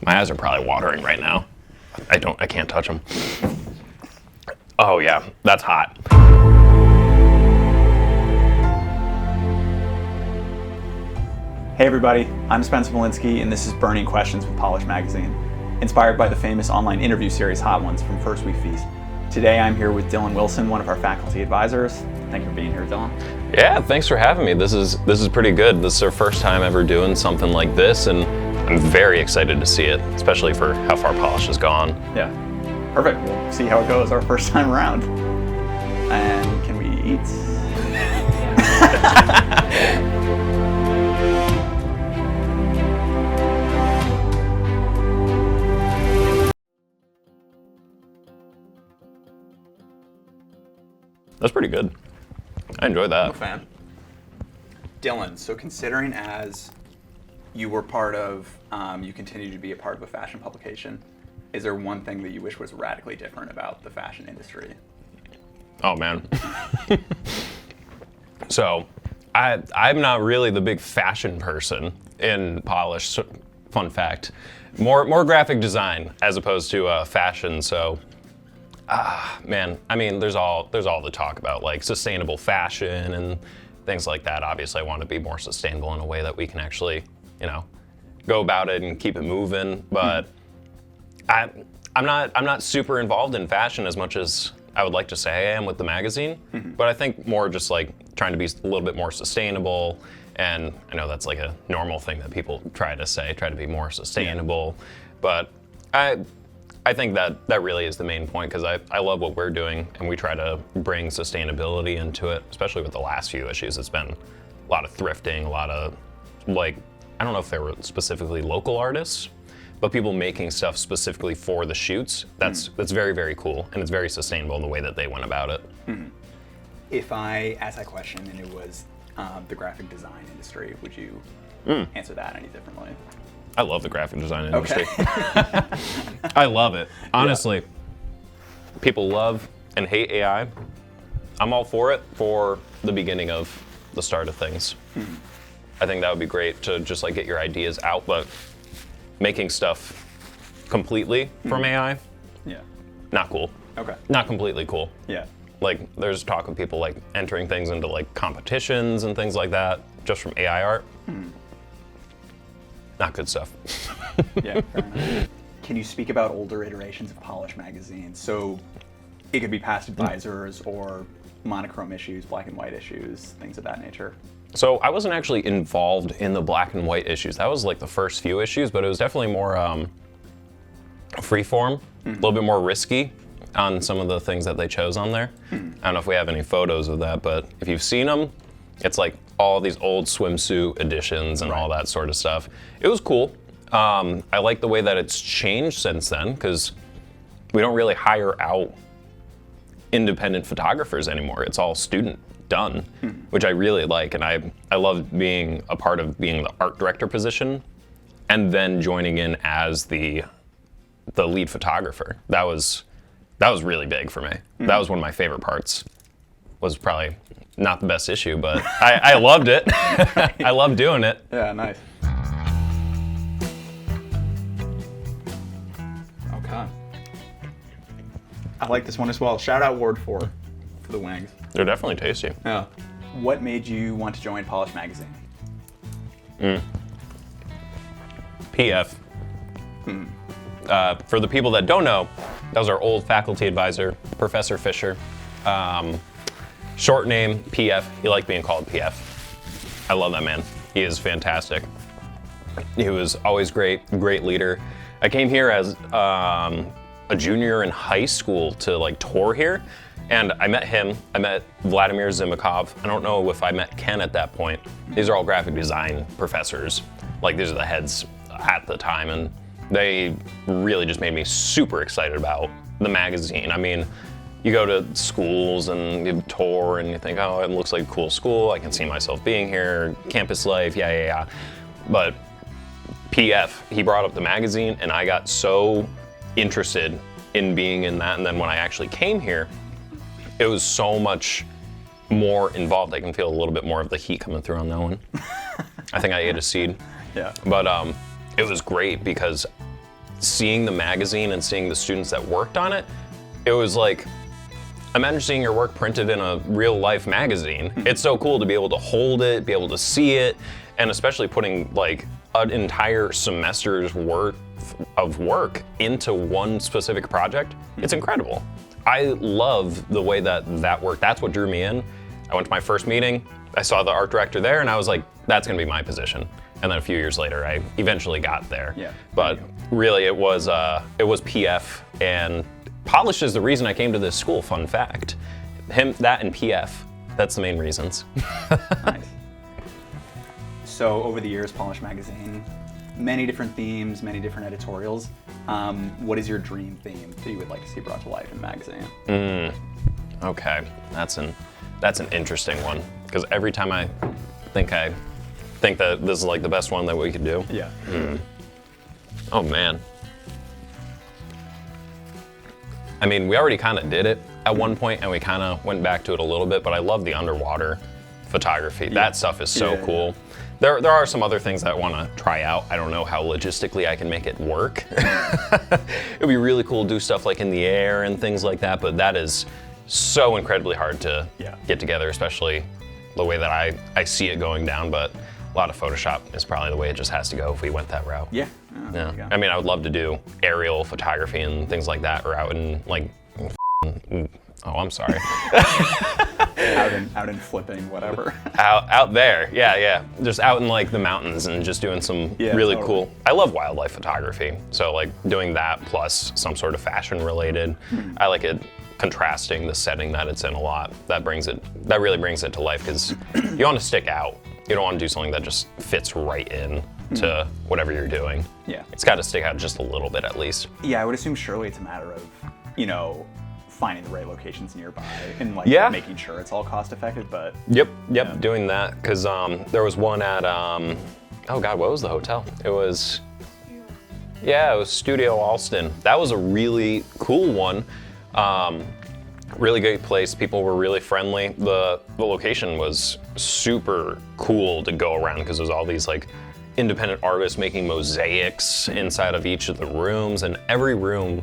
My eyes are probably watering right now. I can't touch them. Oh yeah, that's hot. Hey everybody, I'm Spencer Villinski, and this is Burning Questions with Polish Magazine, inspired by the famous online interview series Hot Ones from First Week Feast. Today I'm here with Dylan Wilson, one of our faculty advisors. Thank you for being here, Dylan. Yeah, thanks for having me. This is pretty good. This is our first time ever doing something like this, and I'm very excited to see it, especially for how far Polish has gone. Yeah, perfect. We'll see how it goes our first time around. And can we eat? That's pretty good. I enjoyed that. I'm a fan. Dylan, so considering as you were part of, you continue to be a part of a fashion publication, is there one thing that you wish was radically different about the fashion industry? Oh man. So, I'm not really the big fashion person in Polish. Fun fact, more graphic design as opposed to fashion. So, man, I mean, there's all the talk about like sustainable fashion and things like that. Obviously, I want to be more sustainable in a way that we can actually, go about it and keep it moving. But I'm not super involved in fashion as much as I would like to say I am with the magazine. But I think more just like trying to be a little bit more sustainable. And I know that's like a normal thing that people try to be more sustainable. But I think that really is the main point, because I love what we're doing, and we try to bring sustainability into it, especially with the last few issues. It's been a lot of thrifting, a lot of, like, I don't know if they were specifically local artists, but people making stuff specifically for the shoots. That's very, very cool, and it's very sustainable in the way that they went about it. If I asked that question and it was the graphic design industry, would you answer that any differently? I love the graphic design industry. Okay. I love it. Honestly, people love and hate AI. I'm all for it for the beginning of the start of things. I think that would be great to just like get your ideas out, but making stuff completely from AI, not cool. Okay. Not completely cool. Yeah. Like there's talk of people like entering things into like competitions and things like that just from AI art. Not good stuff. Yeah, fair enough. Can you speak about older iterations of Polish magazine? So it could be past advisors or monochrome issues, black and white issues, things of that nature. So I wasn't actually involved in the black and white issues. That was like the first few issues, but it was definitely more freeform, a little bit more risky on some of the things that they chose on there. I don't know if we have any photos of that, but if you've seen them, it's like all these old swimsuit editions and all that sort of stuff. It was cool. I like the way that it's changed since then, because we don't really hire out independent photographers anymore. It's all student done, which I really like. And I love being a part of being the art director position and then joining in as the lead photographer. That was really big for me. That was one of my favorite parts. Was probably not the best issue, but I loved it. I love doing it. Yeah, nice. Okay. I like this one as well. Shout out Ward 4 for the wings. They're definitely tasty. Yeah. What made you want to join Polish Magazine? PF. For the people that don't know, that was our old faculty advisor, Professor Fisher. Short name, PF. He liked being called PF. I love that man. He is fantastic. He was always great leader. I came here as a junior in high school to like tour here, and I met him. I met Vladimir Zimakov. I don't know if I met Ken at that point. These are all graphic design professors. Like these are the heads at the time, and they really just made me super excited about the magazine. I mean, you go to schools and you tour and you think, oh, it looks like a cool school. I can see myself being here, campus life, yeah. But PF, he brought up the magazine and I got so interested in being in that. And then when I actually came here, it was so much more involved. I can feel a little bit more of the heat coming through on that one. I think I ate a seed. Yeah. But it was great because seeing the magazine and seeing the students that worked on it, it was like, imagine seeing your work printed in a real life magazine. It's so cool to be able to hold it, be able to see it, and especially putting like an entire semester's worth of work into one specific project. It's incredible. I love the way that worked. That's what drew me in. I went to my first meeting, I saw the art director there, and I was like, that's gonna be my position. And then a few years later, I eventually got there. Yeah. But really, it was PF, and Polish is the reason I came to this school. Fun fact, that and PF, that's the main reasons. Nice. So over the years, Polish Magazine, many different themes, many different editorials. What is your dream theme that you would like to see brought to life in the magazine? Okay, that's an interesting one, because every time I think that this is like the best one that we could do. Yeah. Oh man. I mean, we already kind of did it at one point, and we kind of went back to it a little bit, but I love the underwater photography. Yeah. That stuff is so cool. There are some other things that I want to try out. I don't know how logistically I can make it work. It'd be really cool to do stuff like in the air and things like that, but that is so incredibly hard to get together, especially the way that I see it going down. But a lot of Photoshop is probably the way it just has to go if we went that route. Yeah. I mean, I would love to do aerial photography and things like that, or out in like, oh, I'm sorry. out in flipping, whatever. out there, yeah. Just out in like the mountains and just doing some really cool. I love wildlife photography, so like doing that plus some sort of fashion related. I like it contrasting the setting that it's in a lot. That really brings it to life, because you want to stick out. You don't want to do something that just fits right in to whatever you're doing. Yeah. It's got to stick out just a little bit at least. Yeah, I would assume surely it's a matter of, finding the right locations nearby and making sure it's all cost effective, but. Yep, doing that, because there was one at, oh God, what was the hotel? It was Studio Alston. That was a really cool one. Really great place. People were really friendly. The location was super cool to go around, because there's all these like independent artists making mosaics inside of each of the rooms, and every room,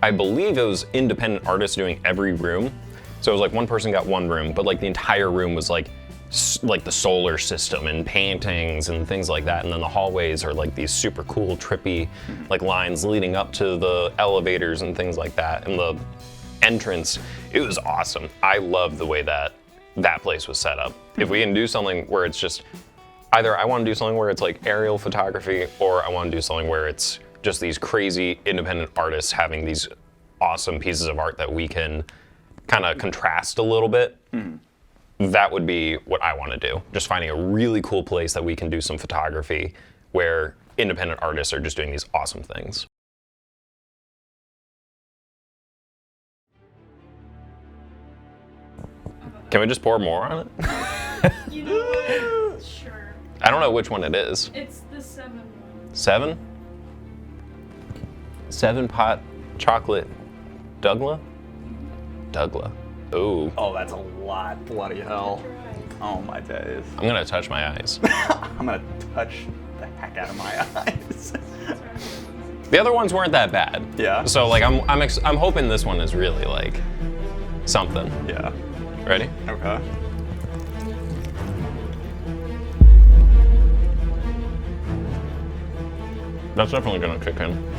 I believe it was independent artists doing every room. So it was like one person got one room, but like the entire room was like the solar system and paintings and things like that. And then the hallways are like these super cool, trippy like lines leading up to the elevators and things like that. And the entrance, it was awesome. I love the way that place was set up. If we can do something where it's just, either I want to do something where it's like aerial photography, or I want to do something where it's just these crazy independent artists having these awesome pieces of art that we can kind of contrast a little bit. That would be what I want to do. Just finding a really cool place that we can do some photography where independent artists are just doing these awesome things. Can we just pour more on it? You know what? Sure. I don't know which one it is. It's the 7 one. 7? 7-pot chocolate Douglas? Ooh. Oh, that's a lot. Bloody hell. Oh my days. I'm gonna touch my eyes. I'm gonna touch the heck out of my eyes. The other ones weren't that bad. Yeah. So like I'm hoping this one is really like something. Yeah. Ready? Okay. That's definitely gonna kick in.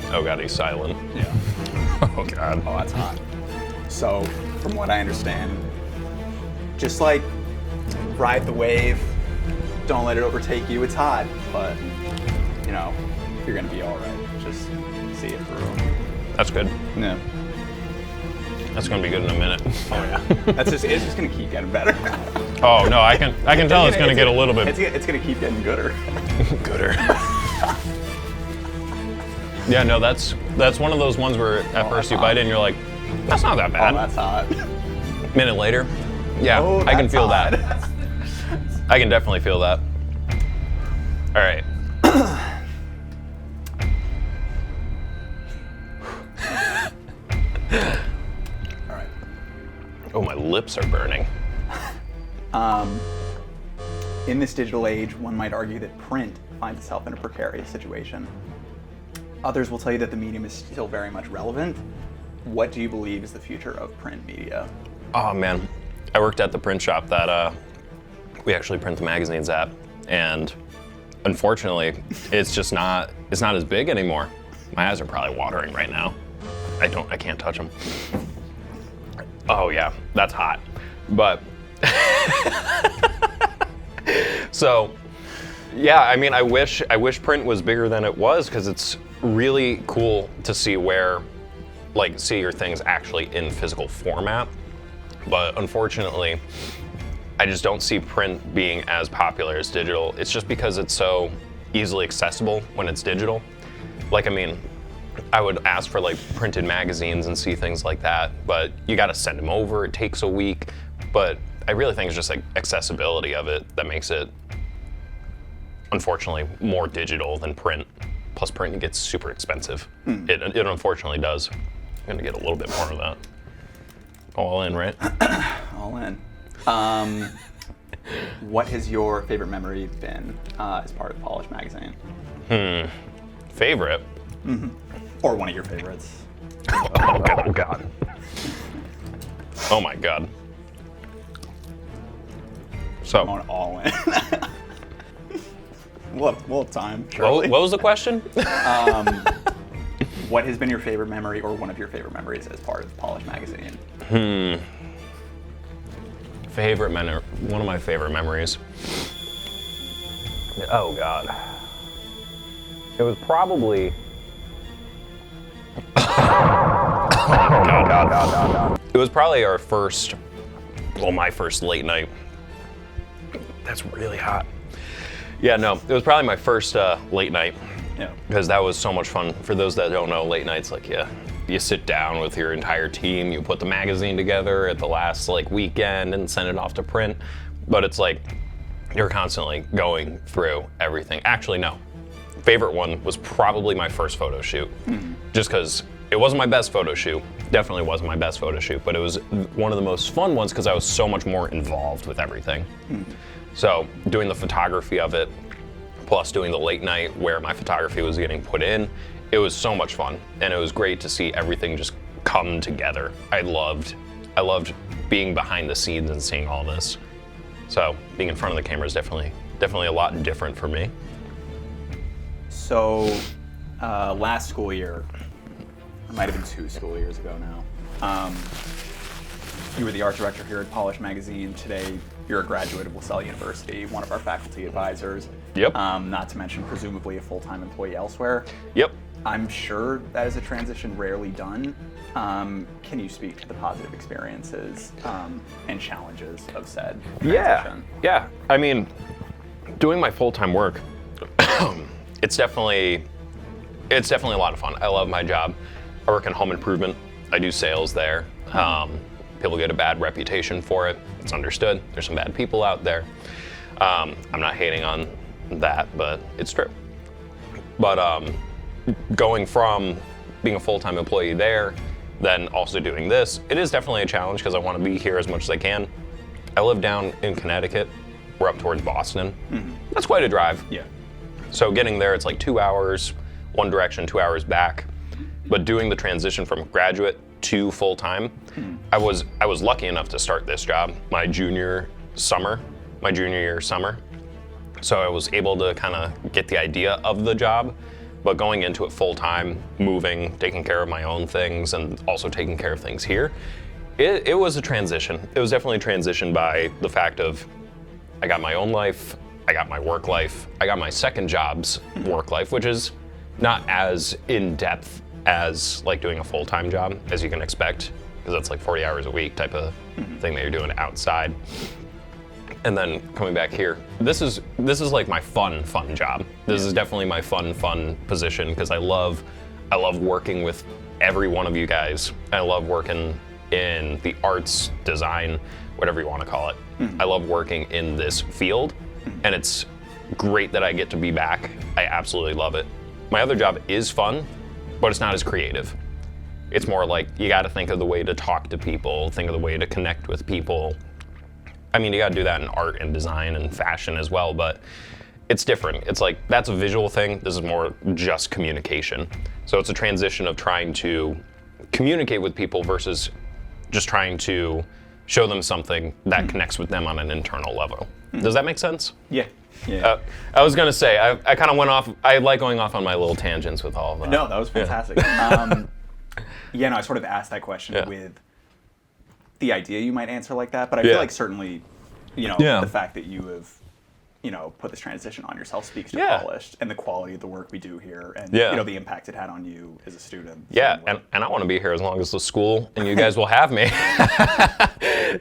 Oh God, he's silent. Yeah. Oh God. Oh, that's hot. So, from what I understand, just like ride the wave, don't let it overtake you. It's hot, but you're gonna be all right. Just see it through. That's good. Yeah. That's gonna be good in a minute. Oh yeah. It's just gonna keep getting better. Oh no, I can tell it's gonna get a little bit. It's gonna keep getting gooder. Gooder. Yeah, no, that's one of those ones where at first you bite it and you're like, that's not that bad. Oh, that's hot. Minute later, yeah, Oh, I can feel hot. that. I can definitely feel that. All right. All right. Oh, my lips are burning. In this digital age, one might argue that print finds itself in a precarious situation. Others will tell you that the medium is still very much relevant. What do you believe is the future of print media? Oh man, I worked at the print shop that we actually print the magazines at, and unfortunately, it's just not as big anymore. My eyes are probably watering right now. I can't touch them. Oh yeah, that's hot. But so yeah, I mean, I wish print was bigger than it was, because it's really cool to see see your things actually in physical format. But unfortunately, I just don't see print being as popular as digital. It's just because it's so easily accessible when it's digital. Like, I mean, I would ask for like printed magazines and see things like that, but you got to send them over. It takes a week. But I really think it's just like accessibility of it that makes it, unfortunately, more digital than print. Plus, print gets super expensive. It unfortunately does. I'm gonna get a little bit more of that. All in, right? All in. What has your favorite memory been as part of Polish Magazine? Favorite? Or one of your favorites? Oh God. Oh my God. So, Going all in. we'll have time. what Surely. was the question? What has been your favorite memory, or one of your favorite memories as part of Polish Magazine? One of my favorite memories. Oh God. It was probably. It was probably my first late night. That's really hot. Yeah, no, it was probably my first late night. Yeah. Because that was so much fun. For those that don't know, late nights, like, you sit down with your entire team, you put the magazine together at the last weekend and send it off to print. But it's like, you're constantly going through everything. Actually, no. Favorite one was probably my first photo shoot. Just because it wasn't my best photo shoot. Definitely wasn't my best photo shoot, but it was one of the most fun ones because I was so much more involved with everything. So doing the photography of it, plus doing the late night where my photography was getting put in, it was so much fun. And it was great to see everything just come together. I loved being behind the scenes and seeing all this. So being in front of the camera is definitely a lot different for me. So last school year, it might have been 2 school years ago now, you were the art director here at Polish Magazine. Today, you're a graduate of Lasell University, one of our faculty advisors. Yep. Not to mention, presumably, a full-time employee elsewhere. Yep. I'm sure that is a transition rarely done. Can you speak to the positive experiences and challenges of said transition? Yeah. I mean, doing my full-time work, it's definitely a lot of fun. I love my job. I work in home improvement. I do sales there. People get a bad reputation for it. It's understood. There's some bad people out there. I'm not hating on that, but it's true. But going from being a full-time employee there, then also doing this, it is definitely a challenge because I want to be here as much as I can. I live down in Connecticut. We're up towards Boston. That's quite a drive. Yeah. So getting there, it's like 2 hours, one direction, 2 hours back. But doing the transition from graduate to full-time, I was lucky enough to start this job my junior year summer. So I was able to kind of get the idea of the job, but going into it full-time, moving, taking care of my own things, and also taking care of things here, it was a transition. It was definitely a transition by the fact of I got my own life, I got my work life, I got my second job's work life, which is not as in-depth as like doing a full-time job as you can expect, because that's like 40 hours a week type of thing that you're doing outside. And then coming back here, this is like my fun job. This is definitely my fun position because I love working with every one of you guys. I love working in the arts, design, whatever you want to call it. I love working in this field, and it's great that I get to be back. I absolutely love it. My other job is fun, but it's not as creative. It's more like you got to think of the way to talk to people, think of the way to connect with people. I mean, you gotta do that in art and design and fashion as well, but it's different. It's like, that's a visual thing. This is more just communication. So it's a transition of trying to communicate with people versus just trying to show them something that connects with them on an internal level. Does that make sense? Yeah. Yeah. I was gonna say, I kind of went off, I like going off on my little tangents with all of that. No, that was fantastic. Yeah, no, I sort of asked that question with the idea you might answer like that, but I feel like certainly, the fact that you have, put this transition on yourself speaks to Polished and the quality of the work we do here and, the impact it had on you as a student. Yeah, and I want to be here as long as the school and you guys will have me.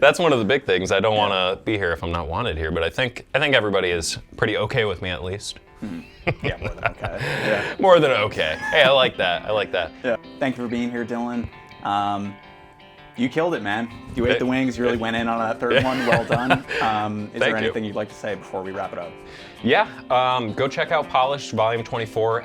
That's one of the big things. I don't want to be here if I'm not wanted here, but I think everybody is pretty okay with me at least. Yeah, more than okay. Yeah. More than okay. Hey, I like that. Yeah. Thank you for being here, Dylan. You killed it, man. You ate the wings. You really went in on that third one. Well done. Is there anything you'd like to say before we wrap it up? Yeah, go check out Polished Volume 24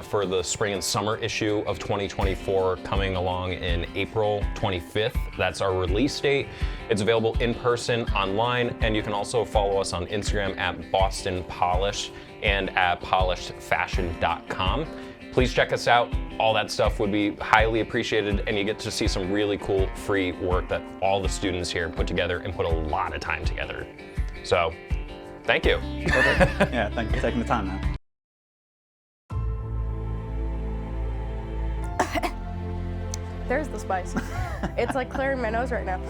for the spring and summer issue of 2024 coming along in April 25th. That's our release date. It's available in person, online, and you can also follow us on Instagram at Boston Polish and at polishedfashion.com. Please check us out. All that stuff would be highly appreciated, and you get to see some really cool free work that all the students here put together and put a lot of time together. So, thank you. Perfect. Yeah, thank you for taking the time, man. There's the spice. It's like clearing my nose right now.